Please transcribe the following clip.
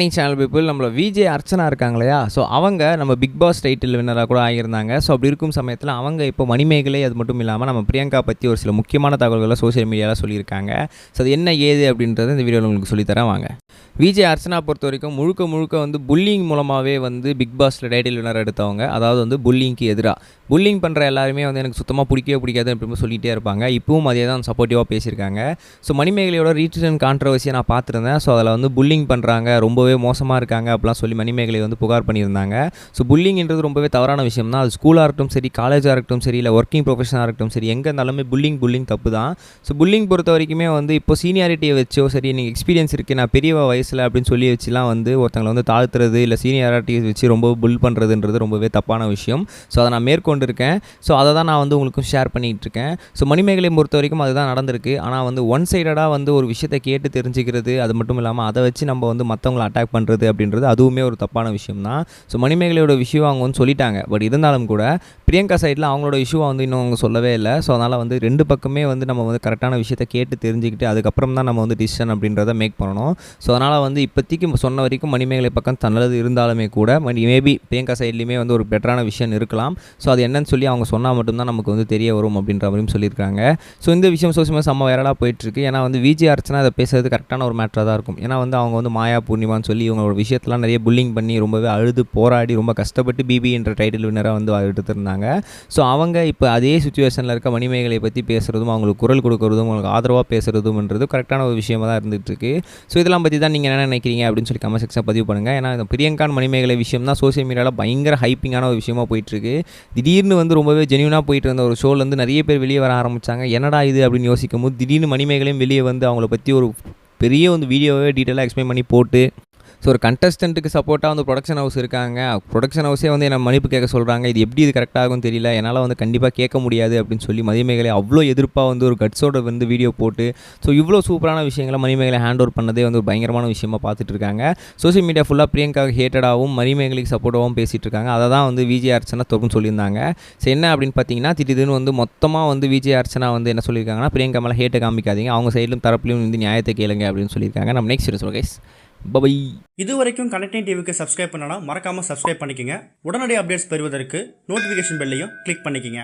Morning channel people. நம்மள VJ Archana இருக்காங்க இல்லையா, ஸோ அவங்க நம்ம பிக் பாஸ் டைட்டில் வின்னராக கூட ஆகியிருந்தாங்க. ஸோ அப்படி இருக்கும் சமயத்தில் அவங்க இப்போ மணிமேகலை அது மட்டும் இல்லாமல் நம்ம பிரியங்கா பற்றி ஒரு சில முக்கியமான தகவல்களை சோஷியல் மீடியாவில் சொல்லியிருக்காங்க. ஸோ அது என்ன ஏது அப்படின்றத இந்த வீடியோவில் உங்களுக்கு சொல்லித்தரேன் வாங்க. விஜே அர்ச்சனா பொறுத்த வரைக்கும் முழுக்க வந்து புல்லிங் மூலமாகவே வந்து பிக் பாஸில் டைட்டில் வின்னர் எடுத்தவங்க. அதாவது வந்து புல்லிங்க்கு எதிராக புல்லிங் பண்ணுற எல்லாருமே வந்து எனக்கு சுத்தமாக பிடிக்காது அப்படின்னு சொல்லிகிட்டே இருப்பாங்க. இப்பவும் அதே தான் சப்போர்ட்டிவாக பேசியிருக்காங்க. ஸோ மணிமேகலையோட ரீசன் கான்ட்ரவர்சியை நான் பார்த்துருந்தேன். ஸோ அதில் வந்து புல்லிங் பண்ணுறாங்க, ரொம்பவே மோசமாக இருக்காங்க அப்படிலாம் சொல்லி மணிமேகலை வந்து புகார் பண்ணியிருந்தாங்க. ஸோ புல்லிங்ன்றது ரொம்பவே தவறான விஷயம் தான். அது ஸ்கூலாக இருக்கட்டும் சரி, காலேஜாக இருக்கட்டும் சரி, இல்லை ஒர்க்கிங் ப்ரொஃபஷனாக இருக்கட்டும் சரி, எங்கே இருந்தாலுமே புல்லிங் தப்பு தான். ஸோ புல்லிங் பொறுத்த வரைக்குமே வந்து இப்போ சீனியாரிட்டியை வச்சோ சரி, நீங்கள் எக்ஸ்பீரியன்ஸ் இருக்குது நான் பெரிய வயசில் அப்படின்னு சொல்லி வச்சுலாம் வந்து ஒருத்தங்களை வந்து தாழ்த்துறது இல்லை சீனியாரிட்டியை வச்சு ரொம்ப புல் பண்ணுறதுன்றது ரொம்பவே தப்பான விஷயம். ஸோ அதை நான் மேற்கொண்டு இருக்கேன். ஸோ அதை தான் நான் வந்து உங்களுக்கும் ஷேர் பண்ணிகிட்டு இருக்கேன். ஸோ மணிமேகலை பொறுத்த வரைக்கும் அதுதான் நடந்திருக்கு. ஆனால் வந்து ஒன் சைடடாக வந்து ஒரு விஷயத்தை கேட்டு தெரிஞ்சுக்கிறது, அது மட்டும் இல்லாமல் அதை வச்சு நம்ம வந்து மற்றவங்களை அட்டாக் பண்ணுறது அப்படின்றது அதுவுமே ஒரு தப்பான விஷயம் தான். ஸோ மணிமேகலையோட விஷயம் அவங்க வந்து சொல்லிட்டாங்க. பட் இருந்தாலும் கூட பிரியங்கா சைடில் அவங்களோட இஷ்யூவை வந்து இன்னும் அவங்க சொல்லவே இல்லை. ஸோ அதனால் வந்து ரெண்டு பக்கமே வந்து நம்ம வந்து கரெக்டான விஷயத்தை கேட்டு தெரிஞ்சுக்கிட்டு அதுக்கப்புறம் தான் நம்ம வந்து டிசிஷன் அப்படின்றத மேக் பண்ணணும். ஸோ அதனால் வந்து இப்போதைக்கு சொன்ன வரைக்கும் மணிமேகலை பக்கம் நல்லது இருந்தாலுமே கூட மேபி பிரியங்கா சைட்லேயுமே வந்து ஒரு பெட்டரான விஷயம் இருக்கலாம். ஸோ அது என்னன்னு சொல்லி அவங்க சொன்னால் மட்டும்தான் நமக்கு வந்து தெரிய வரும் அப்படின்ற மாதிரியும் சொல்லியிருக்காங்க. ஸோ இந்த விஷயம் சோசியல் செம்ம வைரலாக போயிட்டுருக்கு. ஏன்னா வந்து விஜே அர்ச்சனா அதை பேசுறது கரெக்டான ஒரு மேட்டராக தான் இருக்கும். ஏன்னா வந்து அவங்க வந்து மாயா பூர்ணிமான்னு சொல்லி இவங்களோட விஷயத்தெலாம் நிறைய புல்லிங் பண்ணி ரொம்பவே அழுது போராடி ரொம்ப கஷ்டப்பட்டு பிபி என்ற டைட்டில் வின்னராக வந்து எடுத்துருந்தாங்க. ஸோ அவங்க இப்போ அதே சுச்சுவேஷனில் இருக்க மணிமேகலை பற்றி பேசுகிறதும், அவங்களுக்கு குரல் கொடுக்குறதும், அவங்களுக்கு ஆதரவாக பேசுகிறதும்ன்றது கரெக்டான ஒரு விஷயமாக தான் இருந்துகிட்ருக்கு. ஸோ இதெல்லாம் பற்றி தான் நீங்கள் என்ன நினைக்கிறீங்க அப்படின்னு சொல்லி கமெண்ட் செக்ஷன் பதிவு பண்ணுங்கள். ஏன்னா இந்த பிரியங்கான் மணிமேகலை விஷயம் தான் சோசியல் மீடியாவில் பயங்கர ஹைப்பிங்கான ஒரு விஷயமாக போயிட்டுருக்கு. திடீர்னு வந்து ரொம்பவே ஜென்யூனாக போயிட்டு இருந்த ஒரு ஷோலேருந்து நிறைய பேர் வெளியே வர ஆரம்பித்தாங்க. என்னடா இது அப்படின்னு யோசிக்கும் போது திடீர்னு மணிமேகலையும் வெளியே வந்து அவங்கள பற்றி ஒரு பெரிய வந்து வீடியோவே டீட்டெயிலாக எக்ஸ்பிளைன் பண்ணி போட்டு, ஸோ ஒரு கண்டஸ்டண்ட்டுக்கு சப்போர்ட்டாக வந்து ப்ரொடக்ஷன் ஹவுஸ் இருக்காங்க. ப்ரொடக்ஷன் ஹவுஸே வந்து என்ன மன்னிப்பு கேட்க சொல்கிறாங்க. இது எப்படி இது கரெக்டாகும் தெரியல, என்னால் வந்து கண்டிப்பாக கேட்க முடியாது அப்படின்னு சொல்லி மணிமேகலை அவ்வளோ எதிர்ப்பாக வந்து ஒரு கட்ஸோட வந்து வீடியோ போட்டு, ஸோ இவ்வளோ சூப்பரான விஷயங்களை மணிமேகலை ஹேண்ட் ஓவர் பண்ணதே வந்து ஒரு பயங்கரமான விஷயமாக பார்த்துட்டு இருக்காங்க. சோஷியல் மீடியா ஃபுல்லாக பிரியங்காவுக்கு ஹேட்டடாகவும் மணிமேகலைக்கு சப்போர்ட்டாகவும் பேசிகிட்டு இருக்காங்க. அதை தான் வந்து விஜே அர்ச்சனா தொடர்ந்து சொல்லியிருந்தாங்க. ஸோ என்ன அப்படின்னு பார்த்தீங்கன்னா, திடீர்னு வந்து மொத்தமாக வந்து விஜே அர்ச்சனா வந்து என்ன சொல்லியிருக்காங்கன்னா, பிரியங்கா மேலே ஹேட்டை காமிக்காதீங்க, அவங்க சைட்லையும் தரப்புலையும் வந்து நியாயத்தை கேளுங்க அப்படின்னு சொல்லியிருக்காங்க. நம்ம நெக்ஸ்ட் சொல்லுங்கள் கைஸ். பை. இது வரைக்கும் கனெக்டிங் டிவிக்கு சப்ஸ்கிரைப் பண்ணனா மறக்காம சப்ஸ்கிரைப் பண்ணிக்கங்க. உடனடி அப்டேட்ஸ் பெறுவதற்கு நோட்டிஃபிகேஷன் பெல்லையும் கிளிக் பண்ணிக்கங்க.